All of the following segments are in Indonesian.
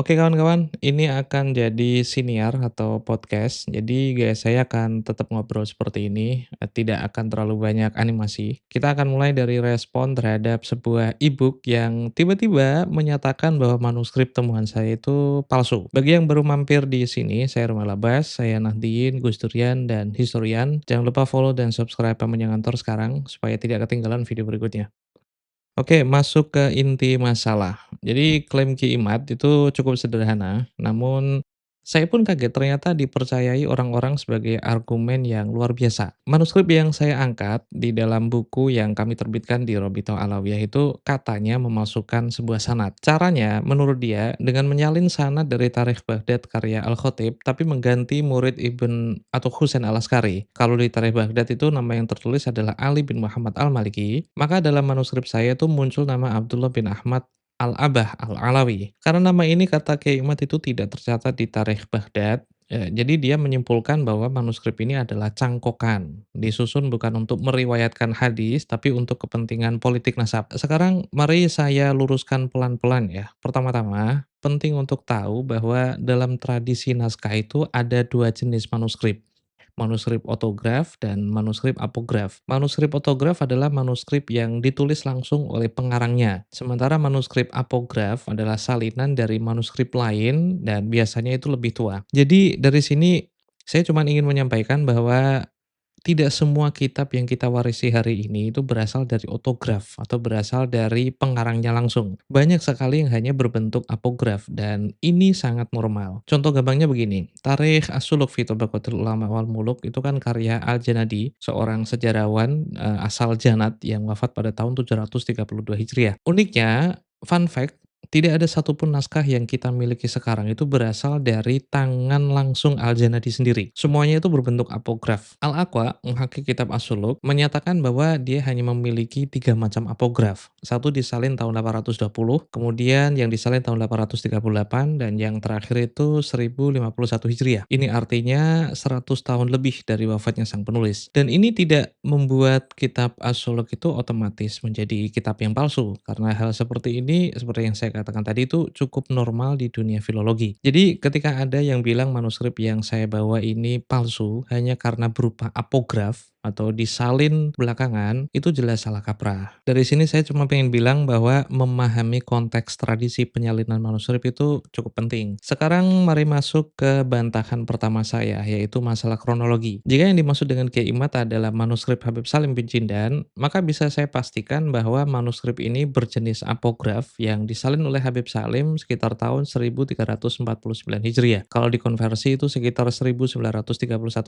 Oke kawan-kawan, ini akan jadi siniar atau podcast. Jadi gaya saya akan tetap ngobrol seperti ini, tidak akan terlalu banyak animasi. Kita akan mulai dari respon terhadap sebuah e-book yang tiba-tiba menyatakan bahwa manuskrip temuan saya itu palsu. Bagi yang baru mampir di sini, saya Rumah Labas, saya Nahdien, Gus Durian, dan Historian. Jangan lupa follow dan subscribe Paman Ngantor sekarang supaya tidak ketinggalan video berikutnya. Oke, masuk ke inti masalah. Jadi klaim Ki Imad itu cukup sederhana, namun saya pun kaget ternyata dipercayai orang-orang sebagai argumen yang luar biasa. Manuskrip yang saya angkat di dalam buku yang kami terbitkan di Robito Alawiyah itu katanya memasukkan sebuah sanad. Caranya, menurut dia, dengan menyalin sanad dari Tarikh Baghdad karya Al-Khatib, tapi mengganti murid Ibn atau Husain Al-Askari. Kalau di Tarikh Baghdad itu nama yang tertulis adalah Ali bin Muhammad Al-Maliki, maka dalam manuskrip saya itu muncul nama Abdullah bin Ahmad Al-Abah Al-Alawi. Karena nama ini kata Kiai Imad itu tidak tercatat di Tarikh Baghdad, jadi dia menyimpulkan bahwa manuskrip ini adalah cangkokan, disusun bukan untuk meriwayatkan hadis, tapi untuk kepentingan politik nasab. Sekarang mari saya luruskan pelan-pelan ya. Pertama-tama, penting untuk tahu bahwa dalam tradisi naskah itu ada dua jenis manuskrip. Manuskrip otograf dan manuskrip apograf. Manuskrip otograf adalah manuskrip yang ditulis langsung oleh pengarangnya, sementara manuskrip apograf adalah salinan dari manuskrip lain dan biasanya itu lebih tua. Jadi dari sini saya cuma ingin menyampaikan bahwa tidak semua kitab yang kita warisi hari ini itu berasal dari otograf atau berasal dari pengarangnya langsung. Banyak sekali yang hanya berbentuk apograf dan ini sangat normal. Contoh gampangnya begini, Tarikh As-Suluk fi Tabaqatil Ulama wal Muluk itu kan karya Al-Janadi, seorang sejarawan asal Janat yang wafat pada tahun 732 Hijriah. Uniknya, fun fact, tidak ada satupun naskah yang kita miliki sekarang itu berasal dari tangan langsung Al-Janadi sendiri. Semuanya itu berbentuk apograf. Al-Aqwa, menghakiki kitab As-Suluk, menyatakan bahwa dia hanya memiliki 3 macam apograf. Satu disalin tahun 820, kemudian yang disalin tahun 838, dan yang terakhir itu 1051 Hijriah. Ini artinya 100 tahun lebih dari wafatnya sang penulis. Dan ini tidak membuat kitab As-Suluk itu otomatis menjadi kitab yang palsu, karena hal seperti ini, seperti yang saya katakan tadi itu cukup normal di dunia filologi. Jadi ketika ada yang bilang manuskrip yang saya bawa ini palsu hanya karena berupa apograf atau disalin belakangan, itu jelas salah kaprah. Dari sini saya cuma pengen bilang bahwa memahami konteks tradisi penyalinan manuskrip itu cukup penting. Sekarang mari masuk ke bantahan pertama saya, yaitu masalah kronologi. Jika yang dimaksud dengan Kiai Imad adalah manuskrip Habib Salim bin Jindan, maka bisa saya pastikan bahwa manuskrip ini berjenis apograf yang disalin oleh Habib Salim sekitar tahun 1349 Hijriah. Kalau dikonversi itu sekitar 1931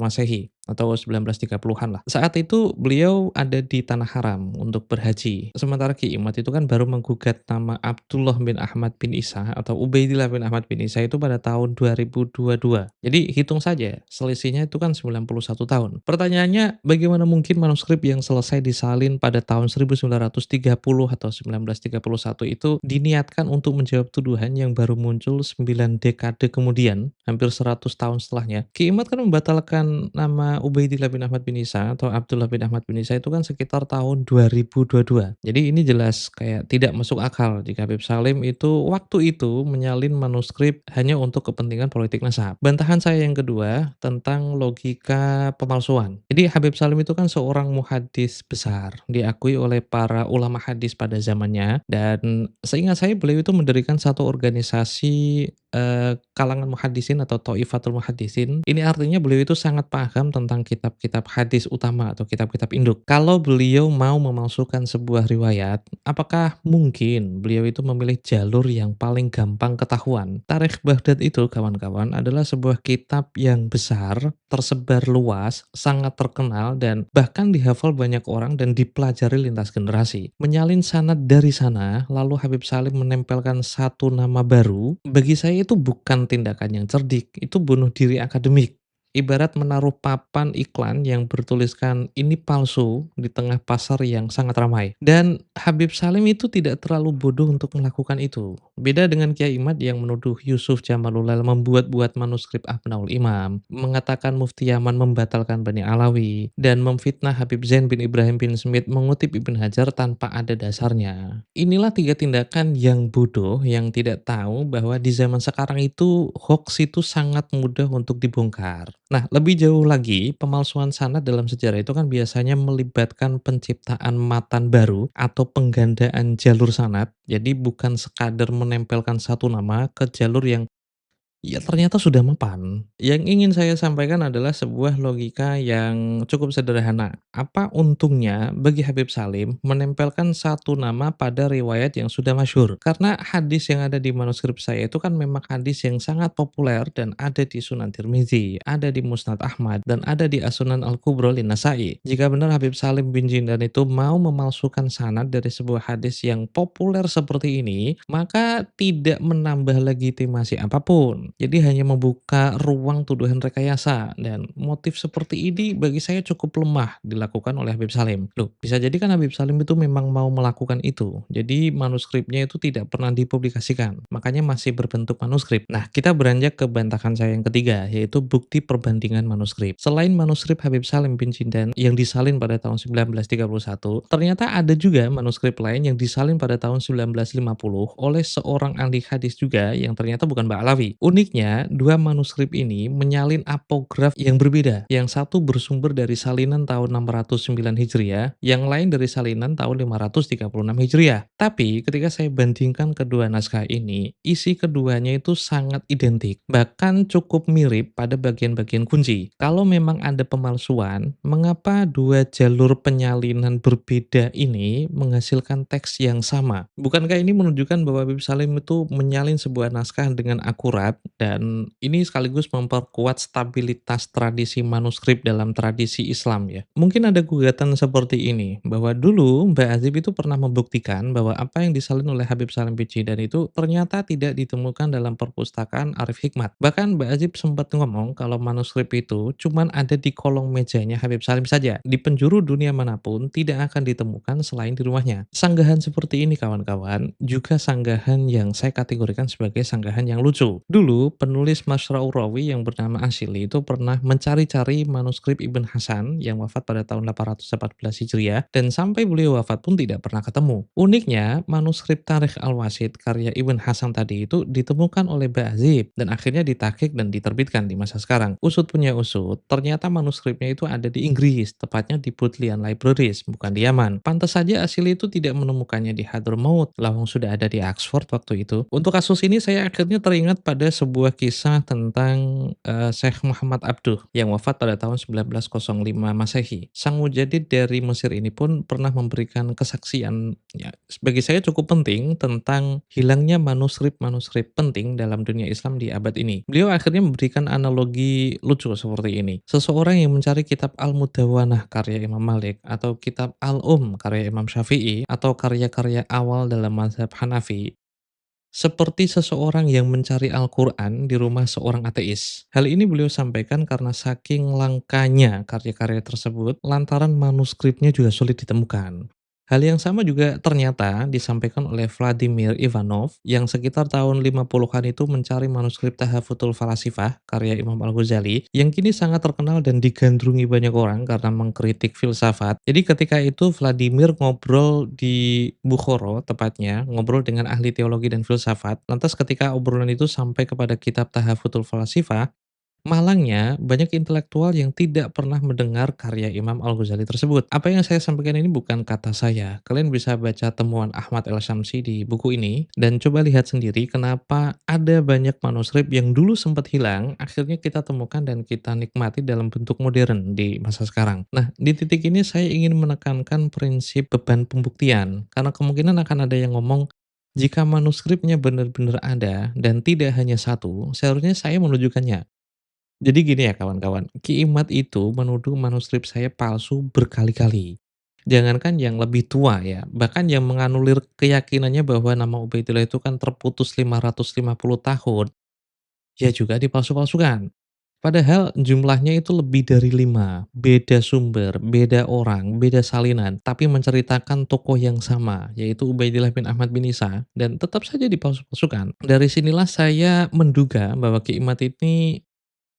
Masehi atau 1930-an lah. Saat itu beliau ada di Tanah Haram untuk berhaji. Sementara Ki Imad itu kan baru menggugat nama Abdullah bin Ahmad bin Isa atau Ubaidillah bin Ahmad bin Isa itu pada tahun 2022. Jadi hitung saja, selisihnya itu kan 91 tahun. Pertanyaannya, bagaimana mungkin manuskrip yang selesai disalin pada tahun 1930 atau 1931 itu diniatkan untuk menjawab tuduhan yang baru muncul 9 dekade kemudian, hampir 100 tahun setelahnya. Ki Imad kan membatalkan nama Ubaidillah bin Ahmad bin Isa atau Abdullah bin Ahmad bin Isa itu kan sekitar tahun 2022. Jadi ini jelas kayak tidak masuk akal jika Habib Salim itu waktu itu menyalin manuskrip hanya untuk kepentingan politik nasab. Bantahan saya yang kedua tentang logika pemalsuan. Jadi Habib Salim itu kan seorang muhadis besar, diakui oleh para ulama hadis pada zamannya, dan seingat saya beliau itu mendirikan satu organisasi kalangan muhaddisin atau Thaifatul Muhaddisin. Ini artinya beliau itu sangat paham tentang kitab-kitab hadis utama atau kitab-kitab induk. Kalau beliau mau memalsukan sebuah riwayat, apakah mungkin beliau itu memilih jalur yang paling gampang ketahuan? Tarikh Baghdad itu kawan-kawan adalah sebuah kitab yang besar, tersebar luas, sangat terkenal dan bahkan dihafal banyak orang dan dipelajari lintas generasi. Menyalin sanad dari sana, lalu Habib Salim menempelkan satu nama baru, bagi saya itu bukan tindakan yang cerdik, itu bunuh diri akademik. Ibarat menaruh papan iklan yang bertuliskan ini palsu di tengah pasar yang sangat ramai. Dan Habib Salim itu tidak terlalu bodoh untuk melakukan itu. Beda dengan Kiai Imad yang menuduh Yusuf Jamalulail membuat-buat manuskrip Abnaul Imam, mengatakan Mufti Yaman membatalkan Bani Alawi, dan memfitnah Habib Zain bin Ibrahim bin Smith mengutip Ibn Hajar tanpa ada dasarnya. Inilah tiga tindakan yang bodoh yang tidak tahu bahwa di zaman sekarang itu hoax itu sangat mudah untuk dibongkar. Nah, lebih jauh lagi, pemalsuan sanad dalam sejarah itu kan biasanya melibatkan penciptaan matan baru atau penggandaan jalur sanad. Jadi bukan sekadar menempelkan satu nama ke jalur yang ya, ternyata sudah mempan. Yang ingin saya sampaikan adalah sebuah logika yang cukup sederhana. Apa untungnya bagi Habib Salim menempelkan satu nama pada riwayat yang sudah masyhur? Karena hadis yang ada di manuskrip saya itu kan memang hadis yang sangat populer dan ada di Sunan Tirmizi, ada di Musnad Ahmad, dan ada di As-Sunan Al-Kubra Lin-Nasai. Jika benar Habib Salim bin Jindan itu mau memalsukan sanad dari sebuah hadis yang populer seperti ini, maka tidak menambah legitimasi apapun. Jadi hanya membuka ruang tuduhan rekayasa dan motif seperti ini bagi saya cukup lemah dilakukan oleh Habib Salim. Loh, bisa jadi kan Habib Salim itu memang mau melakukan itu. Jadi manuskripnya itu tidak pernah dipublikasikan, makanya masih berbentuk manuskrip. Nah, kita beranjak ke bantahan saya yang ketiga, yaitu bukti perbandingan manuskrip. Selain manuskrip Habib Salim bin Jindan yang disalin pada tahun 1931, ternyata ada juga manuskrip lain yang disalin pada tahun 1950 oleh seorang ahli hadis juga yang ternyata bukan Ba'alawi. Uniknya, dua manuskrip ini menyalin apograf yang berbeda. Yang satu bersumber dari salinan tahun 609 Hijriah, yang lain dari salinan tahun 536 Hijriah. Tapi ketika saya bandingkan kedua naskah ini, isi keduanya itu sangat identik, bahkan cukup mirip pada bagian-bagian kunci. Kalau memang ada pemalsuan, mengapa dua jalur penyalinan berbeda ini menghasilkan teks yang sama? Bukankah ini menunjukkan bahwa Habib Salim itu menyalin sebuah naskah dengan akurat dan ini sekaligus memperkuat stabilitas tradisi manuskrip dalam tradisi Islam ya? Mungkin ada gugatan seperti ini, bahwa dulu Mbak Azib itu pernah membuktikan bahwa apa yang disalin oleh Habib Salim Bijidan itu ternyata tidak ditemukan dalam perpustakaan Arif Hikmat. Bahkan Mbak Azib sempat ngomong kalau manuskrip itu cuman ada di kolong mejanya Habib Salim saja. Di penjuru dunia manapun tidak akan ditemukan selain di rumahnya. Sanggahan seperti ini kawan-kawan juga sanggahan yang saya kategorikan sebagai sanggahan yang lucu. Dulu penulis Mashra'ur Rawi yang bernama Asyili itu pernah mencari-cari manuskrip Ibn Hasan yang wafat pada tahun 814 Hijriah dan sampai beliau wafat pun tidak pernah ketemu. Uniknya, manuskrip Tarikh Al-Wasit karya Ibn Hasan tadi itu ditemukan oleh Ba'azib dan akhirnya ditahqiq dan diterbitkan di masa sekarang. Usut punya usut, ternyata manuskripnya itu ada di Inggris, tepatnya di Bodleian Libraries, bukan di Yaman. Pantas saja Asyili itu tidak menemukannya di Hadramaut, lawang sudah ada di Oxford waktu itu. Untuk kasus ini saya akhirnya teringat pada sebuah kisah tentang Syekh Muhammad Abduh yang wafat pada tahun 1905 Masehi. Sang mujadid dari Mesir ini pun pernah memberikan kesaksian ya, bagi saya cukup penting tentang hilangnya manuskrip-manuskrip penting dalam dunia Islam di abad ini. Beliau akhirnya memberikan analogi lucu seperti ini. Seseorang yang mencari kitab Al-Mudawwanah karya Imam Malik atau kitab karya Imam Syafi'i atau karya-karya awal dalam mazhab Hanafi seperti seseorang yang mencari Al-Quran di rumah seorang ateis. Hal ini beliau sampaikan karena saking langkanya karya-karya tersebut, lantaran manuskripnya juga sulit ditemukan. Hal yang sama juga ternyata disampaikan oleh Vladimir Ivanov yang sekitar tahun 50-an itu mencari manuskrip Tahafutul Falasifah karya Imam Al-Ghazali yang kini sangat terkenal dan digandrungi banyak orang karena mengkritik filsafat. Jadi ketika itu Vladimir ngobrol di Bukhara tepatnya, ngobrol dengan ahli teologi dan filsafat. Lantas ketika obrolan itu sampai kepada kitab Tahafutul Falasifah, malangnya, banyak intelektual yang tidak pernah mendengar karya Imam Al-Ghazali tersebut. Apa yang saya sampaikan ini bukan kata saya. Kalian bisa baca temuan Ahmad El-Syamsi di buku ini, dan coba lihat sendiri kenapa ada banyak manuskrip yang dulu sempat hilang, akhirnya kita temukan dan kita nikmati dalam bentuk modern di masa sekarang. Nah, di titik ini saya ingin menekankan prinsip beban pembuktian, karena kemungkinan akan ada yang ngomong, jika manuskripnya benar-benar ada dan tidak hanya satu, seharusnya saya menunjukkannya. Jadi gini ya kawan-kawan, Ki Imad itu menuduh manuskrip saya palsu berkali-kali. Jangankan yang lebih tua ya, bahkan yang menganulir keyakinannya bahwa nama Ubaidillah itu kan terputus 550 tahun, ya juga dipalsu-palsukan. Padahal jumlahnya itu lebih dari 5, beda sumber, beda orang, beda salinan, tapi menceritakan tokoh yang sama, yaitu Ubaidillah bin Ahmad bin Isa, dan tetap saja dipalsu-palsukan. Dari sinilah saya menduga bahwa Ki Imad ini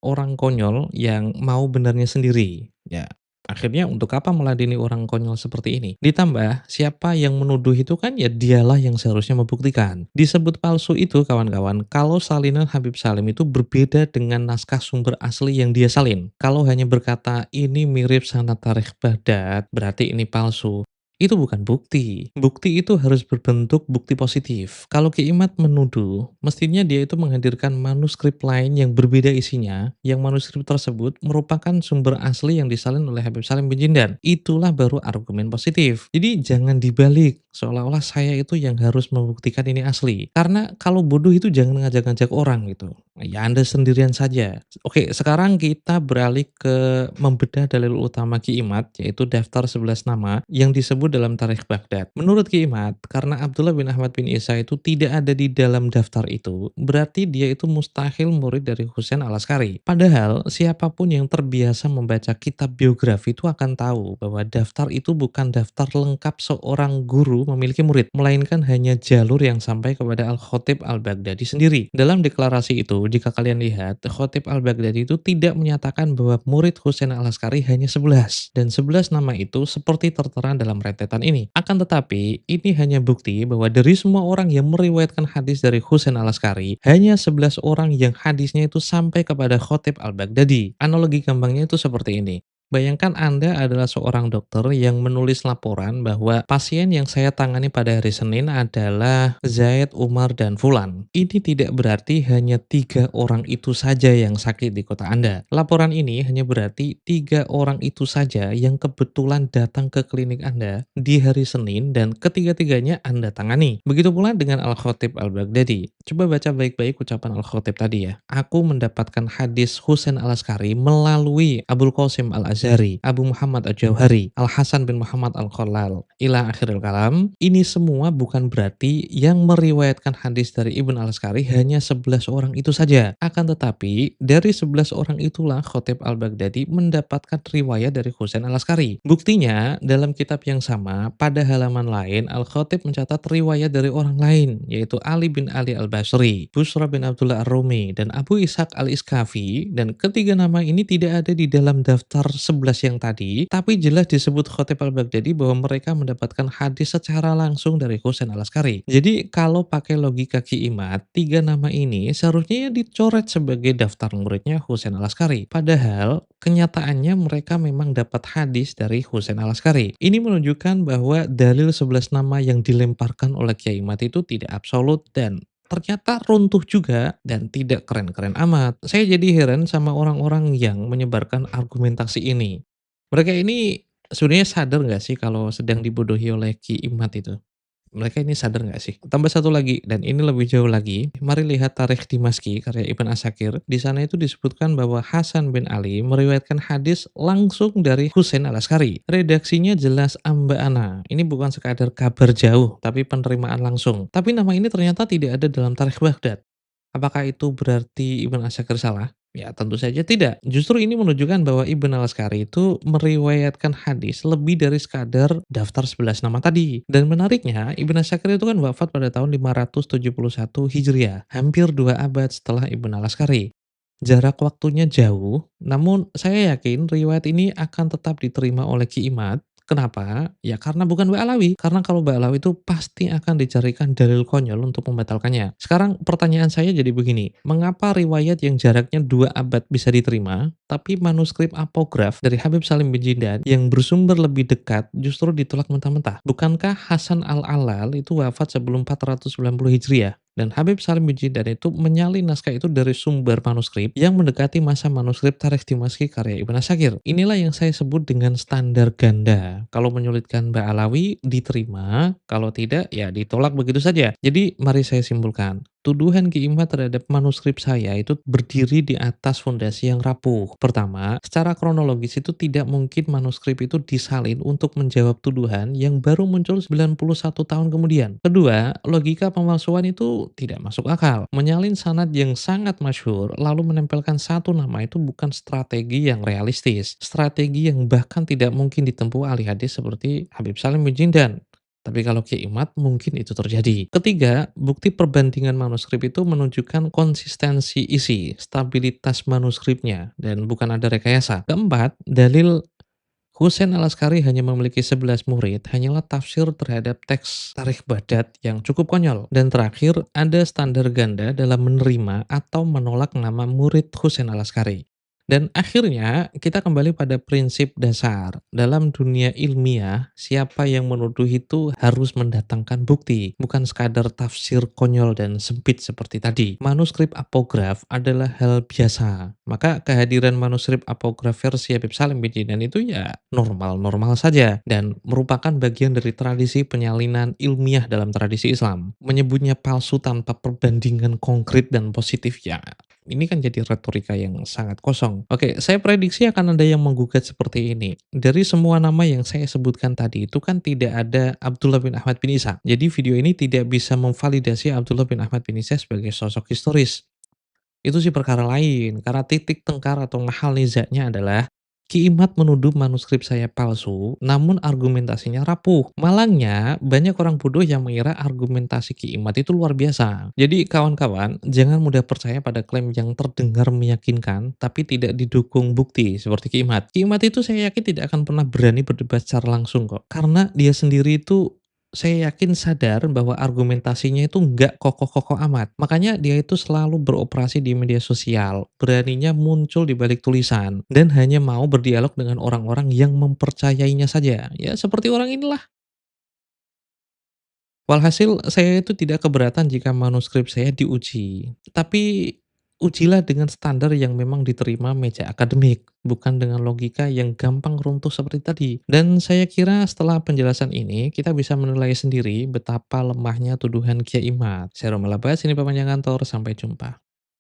orang konyol yang mau benarnya sendiri. Ya, akhirnya untuk apa meladeni orang konyol seperti ini? Ditambah, siapa yang menuduh itu kan ya dialah yang seharusnya membuktikan. Disebut palsu itu kawan-kawan, kalau salinan Habib Salim itu berbeda dengan naskah sumber asli yang dia salin. Kalau hanya berkata ini mirip sanad tarikh Baghdad, berarti ini palsu. Itu bukan bukti. Bukti itu harus berbentuk bukti positif. Kalau Ki Imad menuduh, mestinya dia itu menghadirkan manuskrip lain yang berbeda isinya, yang manuskrip tersebut merupakan sumber asli yang disalin oleh Habib Salim bin Jindan. Itulah baru argumen positif. Jadi jangan dibalik, seolah-olah saya itu yang harus membuktikan ini asli. Karena kalau bodoh itu jangan ngajak-ngajak orang gitu. Ya Anda sendirian saja. Oke, sekarang kita beralih ke membedah dalil utama Ki Imad, yaitu daftar 11 nama yang disebut dalam Tarikh Baghdad. Menurut Ki Imad, karena Abdullah bin Ahmad bin Isa itu tidak ada di dalam daftar itu, berarti dia itu mustahil murid dari Husain al-Askari. Padahal, siapapun yang terbiasa membaca kitab biografi itu akan tahu bahwa daftar itu bukan daftar lengkap seorang guru memiliki murid, melainkan hanya jalur yang sampai kepada Al-Khatib al-Baghdadi sendiri. Dalam deklarasi itu, jika kalian lihat, Khatib al-Baghdadi itu tidak menyatakan bahwa murid Husain al-Askari hanya 11, dan 11 nama itu seperti tertera dalam rentetan ini. Akan tetapi, ini hanya bukti bahwa dari semua orang yang meriwayatkan hadis dari Husain al-Askari, hanya 11 orang yang hadisnya itu sampai kepada Khatib al-Baghdadi. Analogi gampangnya itu seperti ini. Bayangkan Anda adalah seorang dokter yang menulis laporan bahwa pasien yang saya tangani pada hari Senin adalah Zaid, Umar, dan Fulan. Ini tidak berarti hanya 3 orang itu saja yang sakit di kota Anda. Laporan ini hanya berarti 3 orang itu saja yang kebetulan datang ke klinik Anda di hari Senin dan ketiga-tiganya Anda tangani. Begitu pula dengan Al-Khatib Al-Baghdadi. Coba baca baik-baik ucapan Al-Khatib tadi ya. Aku mendapatkan hadis Husain al-Askari melalui Abul Qasim al-Azhari, Abu Muhammad al-Jauhari, Al-Hasan bin Muhammad al-Khalal, ila akhiril kalam. Ini semua bukan berarti yang meriwayatkan hadis dari Ibn al-Askari hanya 11 orang itu saja. Akan tetapi, dari 11 orang itulah Khatib al-Baghdadi mendapatkan riwayat dari Husain al-Askari. Buktinya, dalam kitab yang sama, pada halaman lain, Al-Khatib mencatat riwayat dari orang lain, yaitu Ali bin Ali al-Basri, Busra bin Abdullah ar-Rumi, dan Abu Ishaq al-Iskafi, dan ketiga nama ini tidak ada di dalam daftar 11 yang tadi, tapi jelas disebut Khatib al-Baghdadi bahwa mereka mendapatkan hadis secara langsung dari Husain al-Askari. Jadi kalau pakai logika Ki Imad, 3 nama ini seharusnya ya dicoret sebagai daftar muridnya Husain al-Askari. Padahal kenyataannya mereka memang dapat hadis dari Husain al-Askari. Ini menunjukkan bahwa dalil 11 nama yang dilemparkan oleh Kiai Imad itu tidak absolut dan ternyata runtuh juga dan tidak keren-keren amat. Saya jadi heran sama orang-orang yang menyebarkan argumentasi ini. Mereka ini sebenarnya sadar nggak sih kalau sedang dibodohi oleh Ki Imad itu? Mereka ini sadar nggak sih? Tambah satu lagi, dan ini lebih jauh lagi, mari lihat Tarikh Dimaski karya Ibn Asakir. Di sana itu disebutkan bahwa Hasan bin Ali meriwayatkan hadis langsung dari Husain al-Askari. Redaksinya jelas amba'ana. Ini bukan sekadar kabar jauh, tapi penerimaan langsung. Tapi nama ini ternyata tidak ada dalam Tarikh Baghdad. Apakah itu berarti Ibn Asakir salah? Ya tentu saja tidak. Justru ini menunjukkan bahwa Ibn al-Askari itu meriwayatkan hadis lebih dari sekadar daftar 11 nama tadi. Dan menariknya, Ibn Asakir itu kan wafat pada tahun 571 Hijriah, hampir 2 abad setelah Ibn al-Askari. Jarak waktunya jauh, namun saya yakin riwayat ini akan tetap diterima oleh Ki Imad. Kenapa? Ya karena bukan Ba'alawi. Karena kalau Ba'alawi itu pasti akan dicarikan dalil konyol untuk membatalkannya. Sekarang pertanyaan saya jadi begini. Mengapa riwayat yang jaraknya 2 abad bisa diterima, tapi manuskrip apograf dari Habib Salim bin Jindan yang bersumber lebih dekat justru ditolak mentah-mentah? Bukankah Hasan al-Alal itu wafat sebelum 490 Hijriah? Dan Habib Salim bin Jindan itu menyalin naskah itu dari sumber manuskrip yang mendekati masa manuskrip Tarikh Dimaski karya Ibn Asakir. Inilah yang saya sebut dengan standar ganda. Kalau menyulitkan Ba'alawi diterima, kalau tidak ya ditolak begitu saja. Jadi mari saya simpulkan. Tuduhan Ki Imad terhadap manuskrip saya itu berdiri di atas fondasi yang rapuh. Pertama, secara kronologis itu tidak mungkin manuskrip itu disalin untuk menjawab tuduhan yang baru muncul 91 tahun kemudian. Kedua, logika pemalsuan itu tidak masuk akal. Menyalin sanad yang sangat masyhur lalu menempelkan satu nama itu bukan strategi yang realistis. Strategi yang bahkan tidak mungkin ditempuh ahli hadis seperti Habib Salim bin Jindan. Tapi kalau Ki Imad mungkin itu terjadi. Ketiga, bukti perbandingan manuskrip itu menunjukkan konsistensi isi, stabilitas manuskripnya, dan bukan ada rekayasa. Keempat, dalil Husain Al-Askari hanya memiliki 11 murid hanyalah tafsir terhadap teks Tarikh Baghdad yang cukup konyol. Dan terakhir, ada standar ganda dalam menerima atau menolak nama murid Husain Al-Askari. Dan akhirnya kita kembali pada prinsip dasar. Dalam dunia ilmiah, siapa yang menuduh itu harus mendatangkan bukti, bukan sekadar tafsir konyol dan sempit seperti tadi. Manuskrip apograf adalah hal biasa. Maka kehadiran manuskrip apograf versi Habib Salim bin Jidan itu ya normal-normal saja dan merupakan bagian dari tradisi penyalinan ilmiah dalam tradisi Islam. Menyebutnya palsu tanpa perbandingan konkret dan positif ya ini kan jadi retorika yang sangat kosong. Oke, saya prediksi akan ada yang menggugat seperti ini. Dari semua nama yang saya sebutkan tadi itu kan tidak ada Abdullah bin Ahmad bin Isa. Jadi video ini tidak bisa memvalidasi Abdullah bin Ahmad bin Isa sebagai sosok historis. Itu sih perkara lain, karena titik tengkar atau mahal nizaknya adalah Ki Imad menuduh manuskrip saya palsu, namun argumentasinya rapuh. Malangnya, banyak orang bodoh yang mengira argumentasi Ki Imad itu luar biasa. Jadi kawan-kawan, jangan mudah percaya pada klaim yang terdengar meyakinkan, tapi tidak didukung bukti, seperti Ki Imad. Ki Imad itu saya yakin tidak akan pernah berani berdebat secara langsung kok. Karena dia sendiri itu saya yakin sadar bahwa argumentasinya itu nggak kokoh-kokoh amat. Makanya dia itu selalu beroperasi di media sosial, beraninya muncul di balik tulisan, dan hanya mau berdialog dengan orang-orang yang mempercayainya saja. Ya seperti orang inilah. Walhasil saya itu tidak keberatan jika manuskrip saya diuji. Tapi ujilah dengan standar yang memang diterima meja akademik, bukan dengan logika yang gampang runtuh seperti tadi. Dan saya kira setelah penjelasan ini, kita bisa menilai sendiri betapa lemahnya tuduhan Kiai Imad. Saya Romal Abbas, ini Papanjang Kantor, sampai jumpa.